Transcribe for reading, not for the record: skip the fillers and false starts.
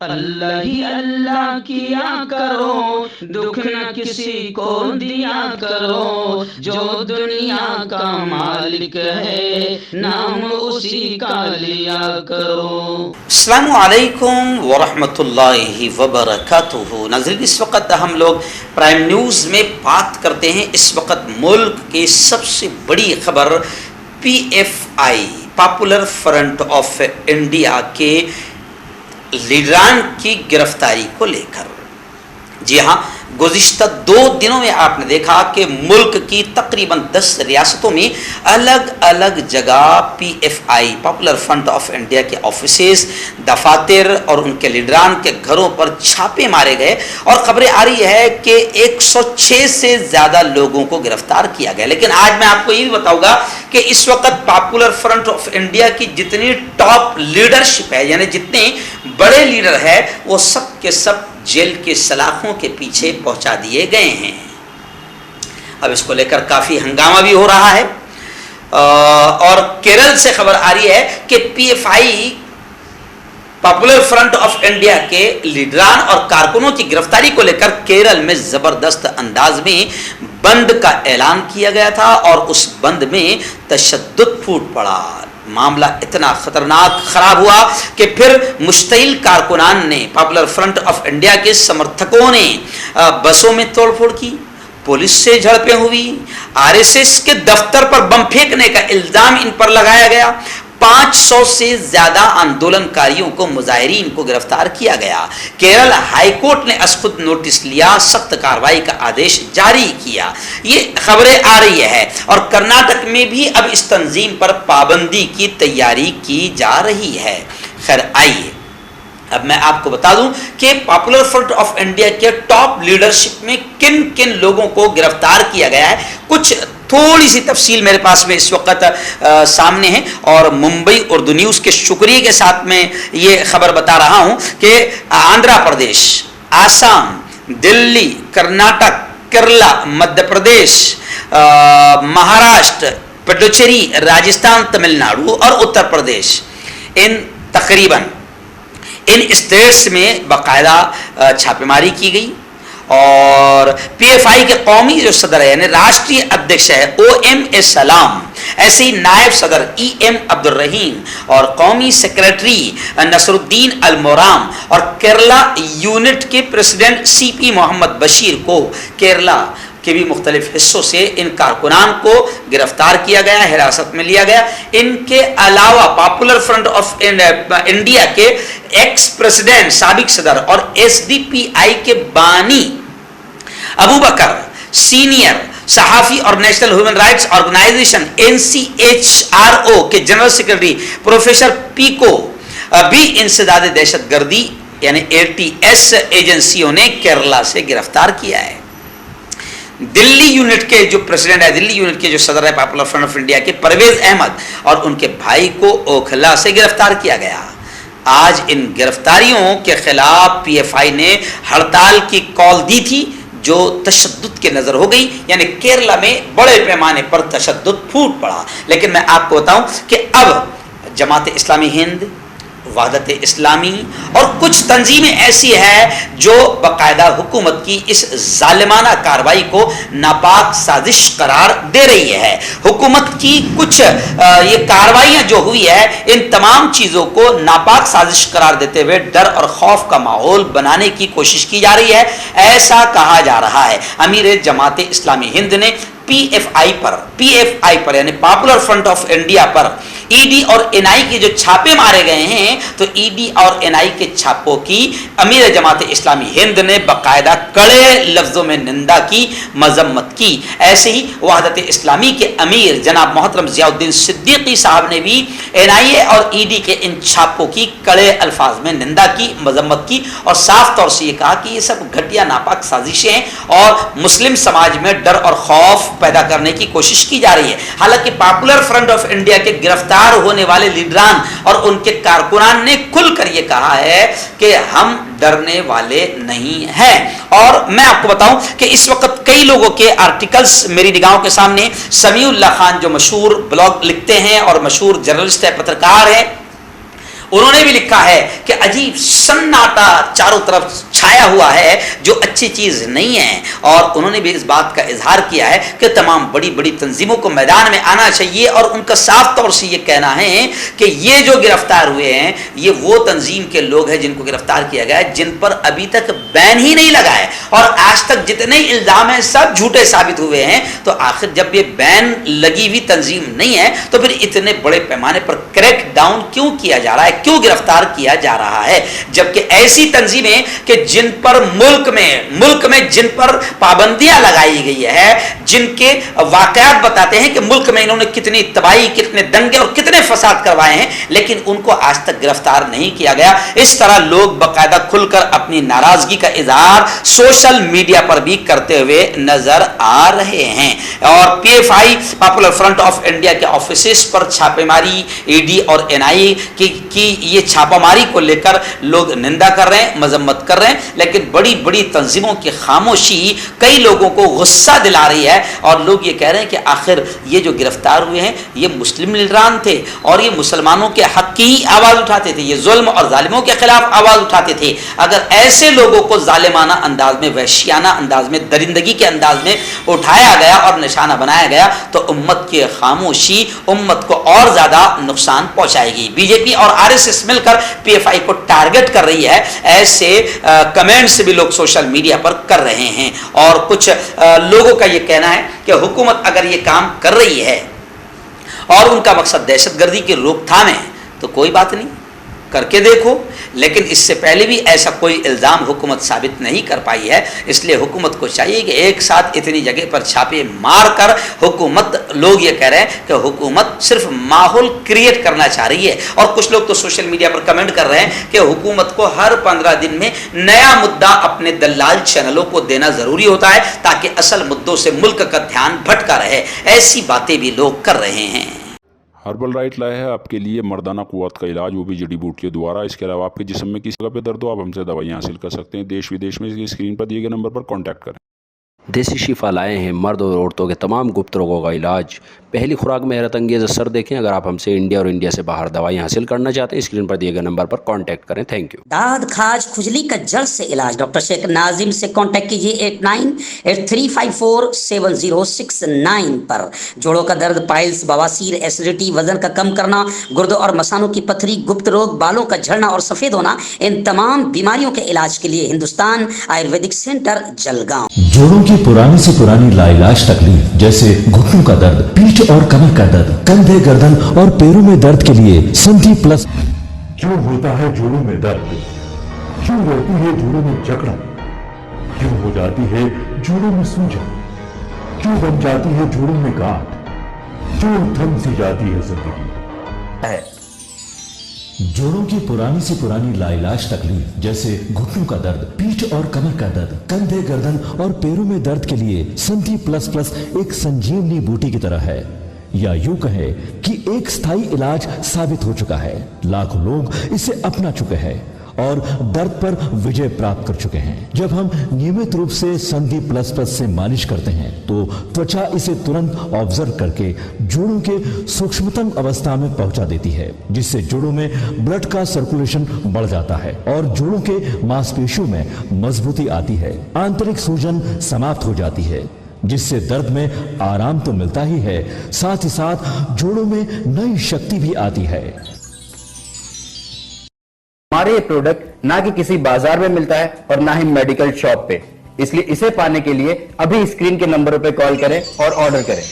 اللہ ہی اللہ کیا کرو، دکھ نہ کسی کو دیا کرو، جو دنیا کا مالک ہے نام اسی کا لیا کرو۔ السلام علیکم ورحمۃ اللہ وبرکاتہ۔ ناظرین، اس وقت ہم لوگ پرائم نیوز میں بات کرتے ہیں۔ اس وقت ملک کی سب سے بڑی خبر PFI popular front of India کے لیڈران کی گرفتاری کو لے کر۔ جی ہاں، گزشتہ 2 دنوں میں آپ نے دیکھا کہ ملک کی تقریباً 10 ریاستوں میں الگ الگ جگہ PFI popular front of India کے آفیسز، دفاتر اور ان کے لیڈران کے گھروں پر چھاپے مارے گئے، اور خبریں آ رہی ہے کہ 106 سے زیادہ لوگوں کو گرفتار کیا گیا۔ لیکن آج میں آپ کو یہ بھی بتاؤں گا کہ اس وقت پاپولر فرنٹ آف انڈیا کی جتنی ٹاپ لیڈرشپ ہے، یعنی جتنے بڑے لیڈر ہیں، وہ سب کے سب جیل کے سلاخوں کے پیچھے پہنچا دیے گئے ہیں۔ اب اس کو لے کر کافی ہنگامہ بھی ہو رہا ہے، اور کیرل سے خبر آ رہی ہے کہ PFI popular front of India کے لیڈران اور کارکنوں کی گرفتاری کو لے کر کیرل میں زبردست انداز میں بند کا اعلان کیا گیا تھا، اور اس بند میں تشدد پھوٹ پڑا۔ معاملہ اتنا خطرناک خراب ہوا کہ پھر مشتعل کارکنان نے، پاپولر فرنٹ آف انڈیا کے سمرتھکوں نے بسوں میں توڑ پھوڑ کی، پولیس سے جھڑپیں ہوئی، RSS کے دفتر پر بم پھینکنے کا الزام ان پر لگایا گیا، 500 سے زیادہ آندولنکاریوں کو، مظاہرین کو گرفتار کیا گیا۔ کیرل ہائی کورٹ نے از خود نوٹس لیا، سخت کارروائی کا آدیش جاری کیا۔ یہ خبریں آ رہی ہے، اور کرناٹک میں بھی اب اس تنظیم پر پابندی کی تیاری کی جا رہی ہے۔ خیر، آئیے اب میں آپ کو بتا دوں کہ پاپولر فرنٹ آف انڈیا کے ٹاپ لیڈرشپ میں کن کن لوگوں کو گرفتار کیا گیا ہے۔ کچھ تھوڑی سی تفصیل میرے پاس میں اس وقت سامنے ہے، اور ممبئی اردو نیوز کے شکریہ کے ساتھ میں یہ خبر بتا رہا ہوں کہ آندھرا پردیش، آسام، دلی، کرناٹک، کیرلا، مدھیہ پردیش، مہاراشٹر، پڈوچیری، راجستھان، تمل ناڈو اور اتر پردیش، ان اسٹیٹس میں باقاعدہ چھاپے ماری کی گئی، اور PFI کے قومی جو صدر ہے، یعنی راشٹریہ ادھیکش ہے OM سلام، ایسے ہی نائب صدر EM عبد الرحیم، اور قومی سیکریٹری نصر الدین المورام، اور کیرلا یونٹ کے پریزیڈنٹ CP محمد بشیر کو کیرلا کے بھی مختلف حصوں سے ان کارکنان کو گرفتار کیا گیا، حراست میں لیا گیا۔ ان کے علاوہ پاپولر فرنٹ آف انڈیا کے ایکس پریزیڈنٹ، سابق صدر اور SDPI کے بانی ابو بکر، سینئر صحافی اور national human rights organization NCHRO کے جنرل سیکرٹری پروفیسر پیکو بھی انسداد دہشت گردی یعنی ATS ایجنسیوں نے کیرلا سے گرفتار کیا ہے۔ دلی یونٹ کے جو پریزیڈنٹ ہے، دلی یونٹ کے جو صدر ہے پاپولر فرنٹ آف انڈیا کے، پرویز احمد، اور ان کے بھائی کو اوکھلا سے گرفتار کیا گیا۔ آج ان گرفتاریوں کے خلاف PFI نے ہڑتال کی کال دی تھی، جو تشدد کے نظر ہو گئی، یعنی کیرلا میں بڑے پیمانے پر تشدد پھوٹ پڑا۔ لیکن میں آپ کو بتاؤں کہ اب جماعت اسلامی ہند، وحدت اسلامی اور کچھ تنظیمیں ایسی ہیں جو باقاعدہ حکومت کی اس ظالمانہ کارروائی کو ناپاک سازش قرار دے رہی ہے۔ حکومت کی کچھ یہ کارروائیاں جو ہوئی ہے، ان تمام چیزوں کو ناپاک سازش قرار دیتے ہوئے ڈر اور خوف کا ماحول بنانے کی کوشش کی جا رہی ہے، ایسا کہا جا رہا ہے۔ امیر جماعت اسلامی ہند نے PFI پر یعنی popular front of India per ED اور NI کے جو چھاپے مارے گئے ہیں، تو ED اور NI کے چھاپوں کی امیر جماعت اسلامی ہند نے باقاعدہ کڑے لفظوں میں نندا کی، مذمت کی۔ ایسے ہی وحدت اسلامی کے امیر جناب محترم ضیاء الدین صدیقی صاحب نے بھی NIA اور ED کے ان چھاپوں کی کڑے الفاظ میں نندا کی، مذمت کی، اور صاف طور سے یہ کہا کہ یہ سب گھٹیا ناپاک سازشیں ہیں اور مسلم سماج میں ڈر اور خوف پیدا کرنے کی کوشش کی جا رہی ہے۔ حالانکہ پاپولر فرنٹ آف انڈیا کے گرفتار ہونے والے لیڈران اور ان کے کارکنان نے کھل کر یہ کہا ہے کہ ہم ڈرنے والے نہیں ہیں۔ اور میں آپ کو بتاؤں کہ اس وقت کئی لوگوں کے آرٹیکلز میری نگاہوں کے سامنے، سمیع اللہ خان جو مشہور بلاگ لکھتے ہیں اور مشہور جرنلسٹ ہے، پترکار ہے، انہوں نے بھی لکھا ہے کہ عجیب سناٹا چاروں طرف چھایا ہوا ہے جو اچھی چیز نہیں ہے، اور انہوں نے بھی اس بات کا اظہار کیا ہے کہ تمام بڑی بڑی تنظیموں کو میدان میں آنا چاہیے، اور ان کا صاف طور سے یہ کہنا ہے کہ یہ جو گرفتار ہوئے ہیں یہ وہ تنظیم کے لوگ ہیں جن کو گرفتار کیا گیا ہے جن پر ابھی تک بین ہی نہیں لگا ہے، اور آج تک جتنے الزام ہیں سب جھوٹے ثابت ہوئے ہیں۔ تو آخر جب یہ بین لگی ہوئی تنظیم نہیں ہے تو پھر اتنے بڑے پیمانے پر کریک ڈاؤن کیوں کیا جا رہا ہے، کیوں گرفتار کیا جا رہا ہے، جبکہ ایسی تنظیمیں کہ جن پر ملک میں جن پر پابندیاں لگائی گئی ہے، جن کے واقعات بتاتے ہیں کہ ملک میں انہوں نے کتنی تباہی، کتنے دنگے اور کتنے فساد کروائے ہیں، لیکن ان کو آج تک گرفتار نہیں کیا گیا۔ اس طرح لوگ باقاعدہ کھل کر اپنی ناراضگی کا اظہار سوشل میڈیا پر بھی کرتے ہوئے نظر آ رہے ہیں، اور P F I popular front of India کے آفیسز پر چھاپے ماری، ای ڈی اور این آئی کی یہ چھاپہ ماری کو لے کر لوگ نندا کر رہے ہیں، مذمت کر رہے ہیں، لیکن بڑی بڑی تنظیموں کی خاموشی کئی لوگوں کو غصہ دلا رہی ہے، اور لوگ یہ کہہ رہے ہیں کہ آخر یہ جو گرفتار ہوئے ہیں یہ مسلم لیڈران تھے، اور یہ مسلمانوں کے حق کی ہی آواز اٹھاتے تھے، یہ ظلم اور ظالموں کے خلاف آواز اٹھاتے تھے۔ اگر ایسے لوگوں کو ظالمانہ انداز میں، وحشیانہ انداز میں، درندگی کے انداز میں اٹھایا گیا اور نشانہ بنایا گیا تو امت کی خاموشی امت کو اور زیادہ نقصان پہنچائے گی۔ بی جے پی اور آر ایس ایس مل کر پی ایف آئی کو ٹارگٹ کر رہی ہے، ایسے کمنٹس بھی لوگ سوشل میڈیا پر کر رہے ہیں، اور کچھ لوگوں کا یہ کہنا ہے کہ حکومت اگر یہ کام کر رہی ہے اور ان کا مقصد دہشت گردی کی روک تھام ہے تو کوئی بات نہیں، کر کے دیکھو، لیکن اس سے پہلے بھی ایسا کوئی الزام حکومت ثابت نہیں کر پائی ہے۔ اس لیے حکومت کو چاہیے کہ ایک ساتھ اتنی جگہ پر چھاپے مار کر لوگ یہ کہہ رہے ہیں کہ حکومت صرف ماحول کریٹ کرنا چاہ رہی ہے، اور کچھ لوگ تو سوشل میڈیا پر کمنٹ کر رہے ہیں کہ حکومت کو ہر 15 دن میں نیا مدعا اپنے دلال چینلوں کو دینا ضروری ہوتا ہے تاکہ اصل مدعوں سے ملک کا دھیان بھٹکا رہے۔ ایسی باتیں بھی لوگ کر رہے ہیں۔ ہربل رائٹ لائے ہے آپ کے لیے مردانہ قوت کا علاج، وہ بھی جڑی بوٹیوں دوارا۔ اس کے علاوہ آپ کے جسم میں کسی جگہ پہ درد ہو آپ ہم سے دوائیاں حاصل کر سکتے ہیں۔ دیش ودیش میں اسکرین پر دیے گئے نمبر پر کانٹیکٹ کریں۔ دیسی شفا لائے ہیں مرد اور عورتوں کے تمام گپت روگوں کا علاج۔ پہلی خوراک میں حیرت انگیز اثر دیکھیں۔ اگر آپ ہم سے انڈیا اور انڈیا سے باہر دوائیں حاصل کرنا چاہتے ہیں اسکرین پر دیے گئے نمبر پر کانٹیکٹ کریں۔ Thank you. داد کھاج کھجلی کا جڑ سے علاج ڈاکٹر شیخ ناظم سے کانٹیکٹ کیجیے 8983547069 پر۔ جوڑوں کا درد، پائلس، بواسیر، ایسیڈیٹی، وزن کا کم کرنا، گردوں اور مثانوں کی پتھری، گپت روگ، بالوں کا جھڑنا اور سفید ہونا، ان تمام بیماریوں کے علاج کے لیے ہندوستان آیورویدک سینٹر جلگاؤں۔ جوڑوں کی پرانی سے پرانی لاعلاج تکلیف جیسے گھٹنوں کا درد، پیٹھ اور کمر کا درد، کندھے، گردن اور پیروں میں درد کے لیے سندھی پلس۔ کیوں ہوتا ہے جوڑوں میں درد؟ کیوں رہتی ہے جوڑوں میں جکڑن؟ کیوں ہو جاتی ہے جوڑوں میں سوجن؟ کیوں بن جاتی ہے جوڑوں میں گاٹھ؟ کیوں تھم سی جاتی ہے زندگی؟ جوڑوں کی پرانی سے پرانی لاعلاج تکلیف جیسے گھٹنوں کا درد، پیٹھ اور کمر کا درد، کندھے، گردن اور پیروں میں درد کے لیے سندھی پلس پلس ایک سنجیونی بوٹی کی طرح ہے، یا یوں کہے کہ ایک ستھائی علاج ثابت ہو چکا ہے۔ لاکھوں لوگ اسے اپنا چکے ہیں اور درد پر وجے پراپت کر چکے ہیں۔ جب ہم نیمت روپ سے سندھی پلس پلس سے مالش کرتے ہیں تو توچا اسے ترنت آبزرو کر کے جوڑوں کے سوکشمتم اوستھا میں پہنچا دیتی ہے، جس سے جوڑوں میں بلڈ کا سرکولیشن بڑھ جاتا ہے اور جوڑوں کے ماس پیشیوں میں مضبوطی آتی ہے، آنترک سوجن سماپت ہو جاتی ہے، جس سے درد میں آرام تو ملتا ہی ہے، ساتھ ہی ساتھ جوڑوں میں نئی شکتی بھی آتی ہے۔ ہمارے یہ پروڈکٹ نہ کہ کسی بازار میں ملتا ہے اور نہ ہی میڈیکل شاپ پہ، اس لیے اسے پانے کے لیے ابھی اسکرین کے نمبروں پہ کال کریں اور آرڈر کریں۔